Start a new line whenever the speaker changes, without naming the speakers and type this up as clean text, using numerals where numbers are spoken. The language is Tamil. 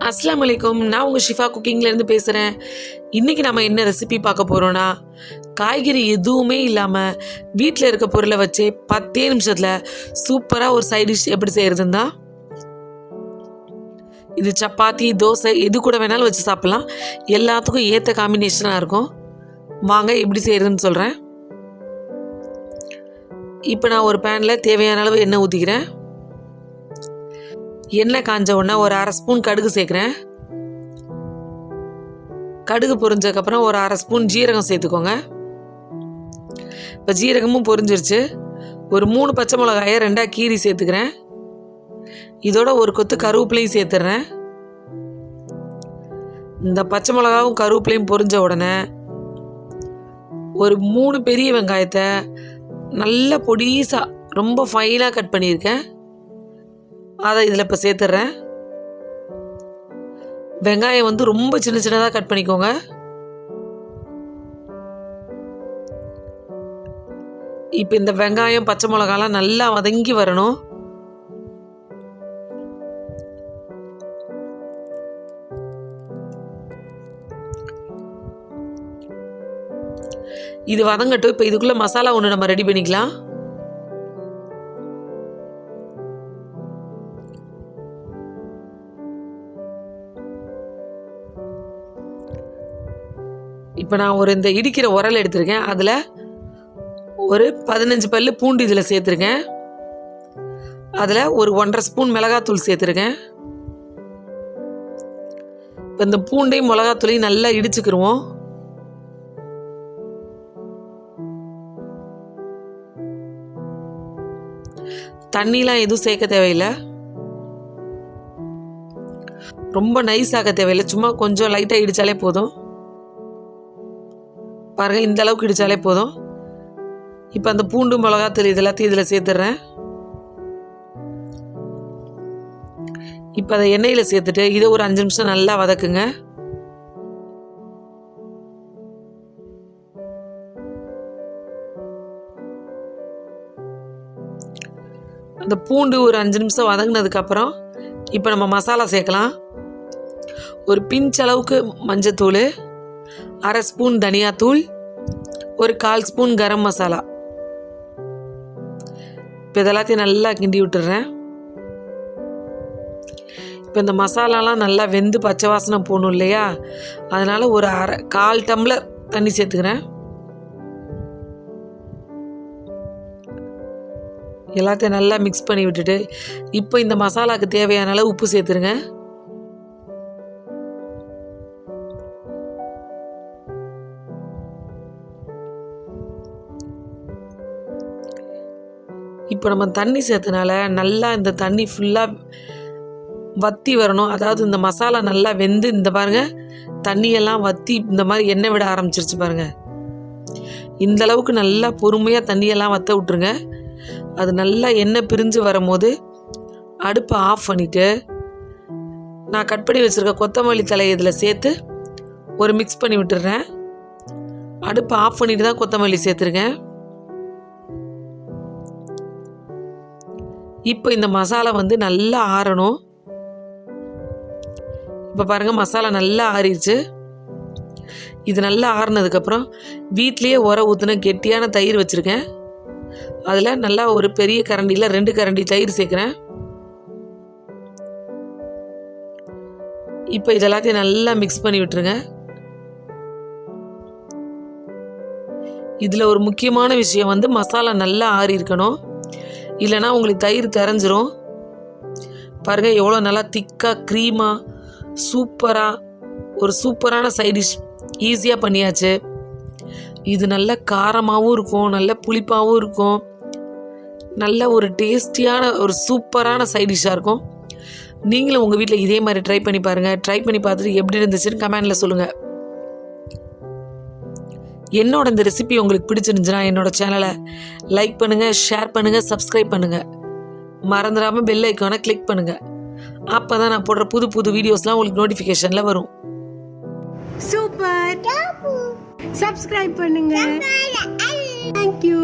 அஸ்ஸலாமு அலைக்கும். நான் உங்கள் ஷிஃபா குக்கிங்லேருந்து பேசுகிறேன். இன்றைக்கி நம்ம என்ன ரெசிபி பார்க்க போகிறோன்னா, காய்கறி எதுவுமே இல்லாமல் வீட்டில் இருக்க பொருளை வச்சு 10 நிமிஷத்தில் சூப்பராக ஒரு சைட் டிஷ் எப்படி செய்கிறதுன்னு தான். இது சப்பாத்தி, தோசை எது கூட வேணாலும் வச்சு சாப்பிட்லாம். எல்லாத்துக்கும் ஏற்ற காம்பினேஷனாக இருக்கும். வாங்க எப்படி செய்கிறதுன்னு சொல்கிறேன். இப்போ நான் ஒரு பேனில் தேவையான அளவு எண்ணெய் ஊற்றிக்கிறேன். எண்ணெய் காஞ்ச உடனே ஒரு 1/2 ஸ்பூன் கடுகு சேர்க்குறேன். கடுகு பொரிஞ்சதுக்கப்புறம் ஒரு 1/2 ஸ்பூன் ஜீரகம் சேர்த்துக்கோங்க. இப்போ ஜீரகமும் பொரிஞ்சிருச்சு. ஒரு 3 பச்சை மிளகாயை 2ஆக கீறி சேர்த்துக்கிறேன். இதோட ஒரு கொத்து கருவேப்பிலையும் சேர்த்துட்றேன். இந்த பச்சை மிளகாவும் கருவேப்பிலையும் பொரிஞ்ச உடனே ஒரு 3 பெரிய வெங்காயத்தை நல்ல பொடிசாக ரொம்ப ஃபைனாக கட் பண்ணியிருக்கேன். அதை இதில் இப்போ சேர்த்துட்றேன். வெங்காயம் ரொம்ப சின்ன சின்னதாக கட் பண்ணிக்கோங்க. இப்போ இந்த வெங்காயம் பச்சை மிளகாலாம் நல்லா வதங்கி வரணும். இது வதங்கட்டும். இப்போ இதுக்குள்ளே மசாலா ஒன்று நம்ம ரெடி பண்ணிக்கலாம். இப்போ நான் இந்த இடிக்கிற உரல் எடுத்திருக்கேன். அதில் ஒரு 15 பல்லு பூண்டு இதில் சேர்த்துருக்கேன். அதில் ஒரு 1.5 ஸ்பூன் மிளகாத்தூள் சேர்த்துருக்கேன். இப்போ இந்த பூண்டையும் மிளகாத்தூளையும் நல்லா இடிச்சுக்கிடுவோம். தண்ணிலாம் எதுவும் சேர்க்க தேவையில்லை, ரொம்ப நைஸ் ஆக தேவையில்லை. சும்மா கொஞ்சம் லைட்டாக இடித்தாலே போதும். பாருங்க, இந்த அளவுக்கு இடித்தாலே போதும். இப்போ அந்த பூண்டு மிளகாத்தூள் இது எல்லாத்தையும் இதில் சேர்த்துட்றேன். இப்போ அதை எண்ணெயில் சேர்த்துட்டு இதை ஒரு 5 நிமிஷம் நல்லா வதக்குங்க. அந்த பூண்டு ஒரு 5 நிமிஷம் வதங்கினதுக்கப்புறம் இப்போ நம்ம மசாலா சேர்க்கலாம். ஒரு பிஞ்ச் அளவுக்கு மஞ்சத்தூள், 1/2 ஸ்பூன் தனியாத்தூள், ஒரு 1/4 ஸ்பூன் கரம் மசாலா. இப்போ இதெல்லாத்தையும் நல்லா கிண்டி விட்டுறேன். இப்போ இந்த மசாலாலாம் நல்லா வெந்து பச்சை வாசனை போகணும் இல்லையா, அதனால் ஒரு 1/4 டம்ளர் தண்ணி சேர்த்துக்கிறேன். எல்லாத்தையும் நல்லா மிக்ஸ் பண்ணி விட்டுட்டு இப்போ இந்த மசாலாவுக்கு தேவையான அளவு உப்பு சேர்த்துருங்க. இப்போ நம்ம தண்ணி சேர்த்தனால நல்லா இந்த தண்ணி ஃபுல்லாக வற்றி வரணும். அதாவது இந்த மசாலா நல்லா வெந்து இந்த பாருங்கள் தண்ணியெல்லாம் வற்றி இந்த மாதிரி எண்ணெய் விட ஆரம்பிச்சிருச்சு பாருங்கள். இந்த அளவுக்கு நல்லா பொறுமையாக தண்ணியெல்லாம் வற்ற விட்டுருங்க. அது நல்லா எண்ணெய் பிரிஞ்சு வரும்போது அடுப்பை ஆஃப் பண்ணிவிட்டு நான் கட் பண்ணி வச்சுருக்க கொத்தமல்லி தலை இதில் சேர்த்து ஒரு மிக்ஸ் பண்ணி விட்டுடுறேன். அடுப்பை ஆஃப் பண்ணிட்டு தான் கொத்தமல்லி சேர்த்துருக்கேன். இப்போ இந்த மசாலா நல்லா ஆறணும். இப்போ பாருங்கள், மசாலா நல்லா ஆறிடுச்சு. இது நல்லா ஆறினதுக்கப்புறம் வீட்லேயே உர ஊற்றின கெட்டியான தயிர் வச்சுருக்கேன். அதில் நல்லா ஒரு பெரிய கரண்டியில் 2 கரண்டி தயிர் சேர்க்குறேன். இப்போ இதெல்லாத்தையும் நல்லா மிக்ஸ் பண்ணி விட்டுருங்க. இதில் ஒரு முக்கியமான விஷயம் மசாலா நல்லா ஆறி இருக்கணும், இல்லைனா உங்களுக்கு தயிர் தெரிஞ்சிரும். பாருங்கள் எவ்வளோ நல்லா திக்காக க்ரீமாக சூப்பராக ஒரு சூப்பரான சைட் டிஷ் ஈஸியாக பண்ணியாச்சு. இது நல்ல காரமாகவும் இருக்கும், நல்ல புளிப்பாகவும் இருக்கும், நல்ல ஒரு டேஸ்டியான ஒரு சூப்பரான சைட் டிஷ்ஷாக இருக்கும். நீங்களும் உங்கள் வீட்டில் இதே மாதிரி ட்ரை பண்ணி பாருங்கள். ட்ரை பண்ணி பார்த்துட்டு எப்படி இருந்துச்சுன்னு கமெண்டில் சொல்லுங்கள். என்னோட இந்த ரெசிபி உங்களுக்கு பிடிச்சிருந்துச்சுன்னா என்னோட சேனலை லைக் பண்ணுங்கள், ஷேர் பண்ணுங்கள், சப்ஸ்கிரைப் பண்ணுங்கள். மறந்துடாமல் பெல் ஐக்கானை கிளிக் பண்ணுங்கள். அப்போ தான் நான் போடுற புது புது வீடியோஸ்லாம் உங்களுக்கு நோட்டிஃபிகேஷனில் வரும்.
சூப்பர், சப்ஸ்கிரைப் பண்ணுங்க. தேங்க்யூ.